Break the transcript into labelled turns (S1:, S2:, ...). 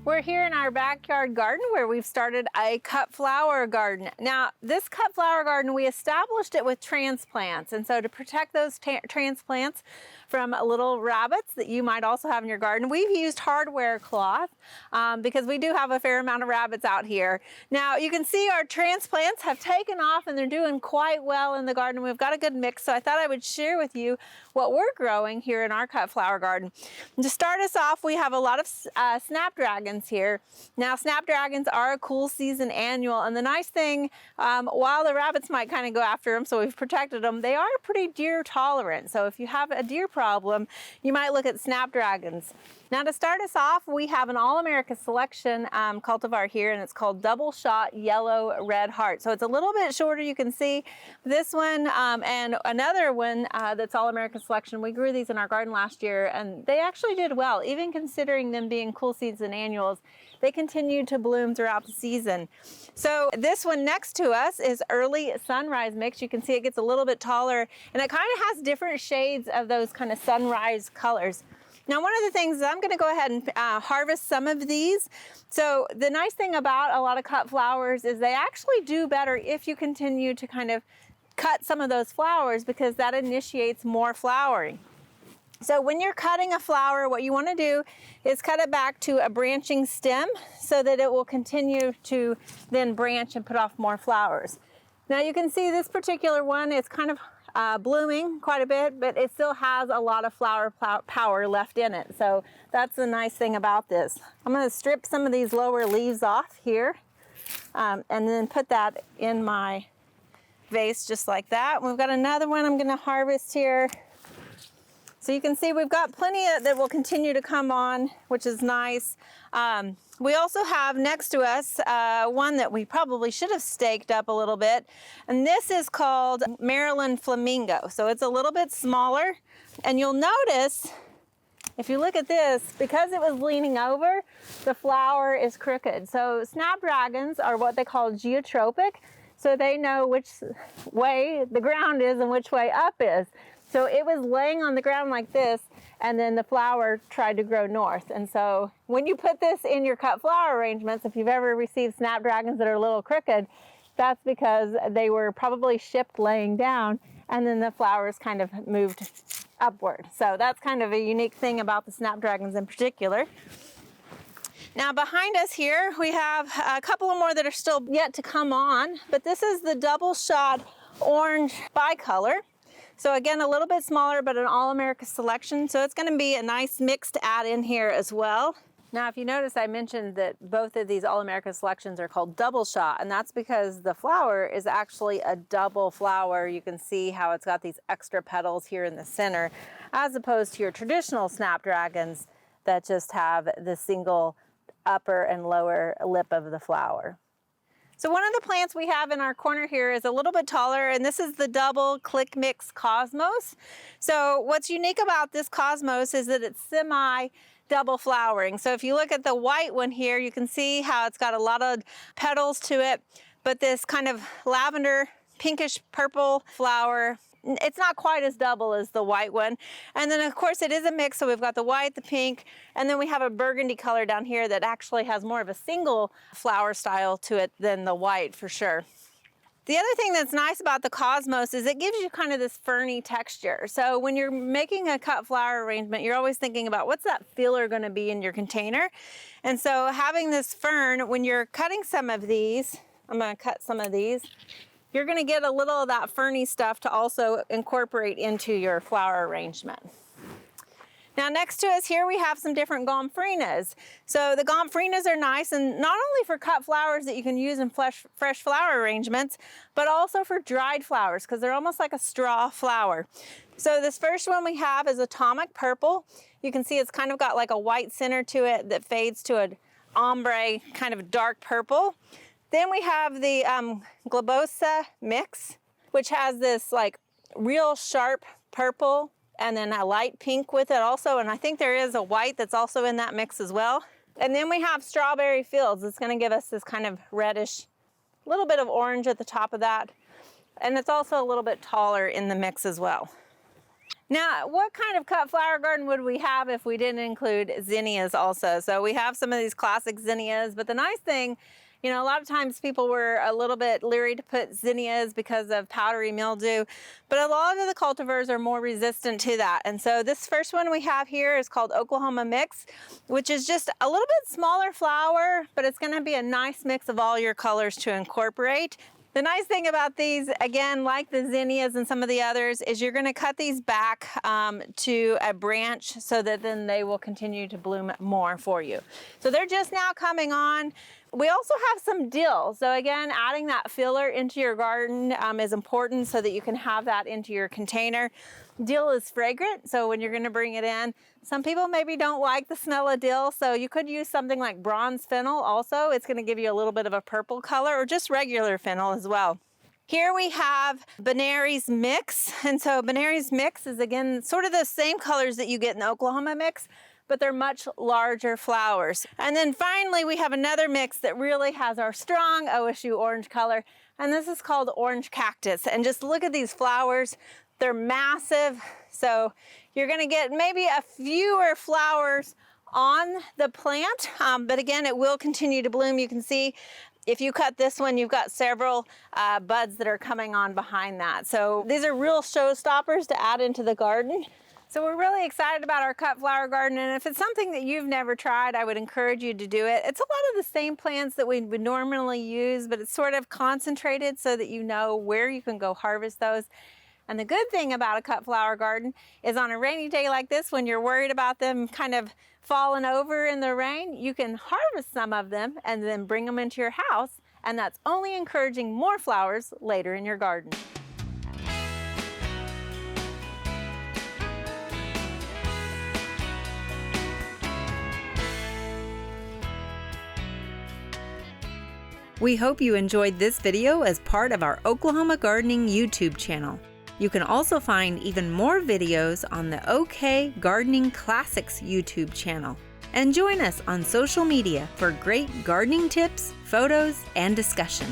S1: We're here in our backyard garden where we've started a cut flower garden. Now, this cut flower garden, we established it with transplants. And so to protect those transplants from little rabbits that you might also have in your garden, we've used hardware cloth because we do have a fair amount of rabbits out here. Now, you can see our transplants have taken off and they're doing quite well in the garden. We've got a good mix, so I thought I would share with you what we're growing here in our cut flower garden. And to start us off, we have a lot of snapdragons here. Now, snapdragons are a cool season annual, and the nice thing, while the rabbits might kind of go after them, so we've protected them, they are pretty deer tolerant. So if you have a deer problem, you might look at snapdragons. Now, to start us off, we have an All-America Selection cultivar here, and it's called Double Shot Yellow Red Heart. So it's a little bit shorter, you can see. This one and another one that's All-America Selection, we grew these in our garden last year, and they actually did well. Even considering them being cool season annuals, they continued to bloom throughout the season. So this one next to us is Early Sunrise Mix. You can see it gets a little bit taller, and it kind of has different shades of those kind of sunrise colors. Now, one of the things is I'm going to go ahead and harvest some of these. So the nice thing about a lot of cut flowers is they actually do better if you continue to kind of cut some of those flowers, because that initiates more flowering. So when you're cutting a flower, what you want to do is cut it back to a branching stem so that it will continue to then branch and put off more flowers. Now you can see this particular one is kind of blooming quite a bit, but it still has a lot of flower power left in it. So that's the nice thing about this. I'm going to strip some of these lower leaves off here and then put that in my vase just like that. We've got another one I'm going to harvest here. So you can see we've got plenty that will continue to come on, which is nice. We also have next to us one that we probably should have staked up a little bit, and this is called Maryland Flamingo. So it's a little bit smaller, and you'll notice if you look at this, because it was leaning over, the flower is crooked. So snapdragons are what they call geotropic, so they know which way the ground is and which way up is. So it was laying on the ground like this, and then the flower tried to grow north. And so when you put this in your cut flower arrangements, if you've ever received snapdragons that are a little crooked, that's because they were probably shipped laying down, and then the flowers kind of moved upward. So that's kind of a unique thing about the snapdragons in particular. Now behind us here, we have a couple of more that are still yet to come on, but this is the Double Shot Orange Bicolor. So again, a little bit smaller, but an All-America Selection. So it's going to be a nice mix to add in here as well. Now, if you notice, I mentioned that both of these All-America Selections are called Double Shot, and that's because the flower is actually a double flower. You can see how it's got these extra petals here in the center, as opposed to your traditional snapdragons that just have the single upper and lower lip of the flower. So one of the plants we have in our corner here is a little bit taller, and this is the Double Click Mix Cosmos. So what's unique about this Cosmos is that it's semi-double flowering. So if you look at the white one here, you can see how it's got a lot of petals to it, but this kind of lavender, pinkish purple flower, it's not quite as double as the white one. And then of course it is a mix, so we've got the white, the pink, and then we have a burgundy color down here that actually has more of a single flower style to it than the white for sure. The other thing that's nice about the Cosmos is it gives you kind of this ferny texture. So when you're making a cut flower arrangement, you're always thinking about what's that filler going to be in your container. And so having this fern, when you're cutting some of these, I'm going to cut some of these, you're going to get a little of that ferny stuff to also incorporate into your flower arrangement. Now next to us here we have some different gomphrenias. So the gomphrenias are nice, and not only for cut flowers that you can use in fresh flower arrangements, but also for dried flowers, because they're almost like a straw flower. So this first one we have is Atomic Purple. You can see it's kind of got like a white center to it that fades to an ombre kind of dark purple. Then we have the Globosa Mix, which has this like real sharp purple and then a light pink with it also. And I think there is a white that's also in that mix as well. And then we have Strawberry Fields. It's going to give us this kind of reddish, little bit of orange at the top of that. And it's also a little bit taller in the mix as well. Now, what kind of cut flower garden would we have if we didn't include zinnias also? So we have some of these classic zinnias, but the nice thing, you know, a lot of times people were a little bit leery to put zinnias because of powdery mildew, but a lot of the cultivars are more resistant to that. And so this first one we have here is called Oklahoma Mix, which is just a little bit smaller flower, but it's going to be a nice mix of all your colors to incorporate. The nice thing about these, again, like the zinnias and some of the others, is you're going to cut these back to a branch so that then they will continue to bloom more for you. So they're just now coming on. We also have some dill. So again, adding that filler into your garden is important so that you can have that into your container. Dill is fragrant, so when you're going to bring it in, some people maybe don't like the smell of dill, so you could use something like bronze fennel also. It's going to give you a little bit of a purple color, or just regular fennel as well. Here we have Benary's Mix, and so Benary's Mix is again sort of the same colors that you get in the Oklahoma Mix, but they're much larger flowers. And then finally we have another mix that really has our strong OSU orange color, and this is called Orange Cactus. And just look at these flowers. They're massive, so you're gonna get maybe a fewer flowers on the plant, but again, it will continue to bloom. You can see if you cut this one, you've got several buds that are coming on behind that. So these are real showstoppers to add into the garden. So we're really excited about our cut flower garden, and if it's something that you've never tried, I would encourage you to do it. It's a lot of the same plants that we would normally use, but it's sort of concentrated so that you know where you can go harvest those. And the good thing about a cut flower garden is on a rainy day like this, when you're worried about them kind of falling over in the rain, you can harvest some of them and then bring them into your house, and that's only encouraging more flowers later in your garden.
S2: We hope you enjoyed this video as part of our Oklahoma Gardening YouTube channel. You can also find even more videos on the OK Gardening Classics YouTube channel. And join us on social media for great gardening tips, photos, and discussion.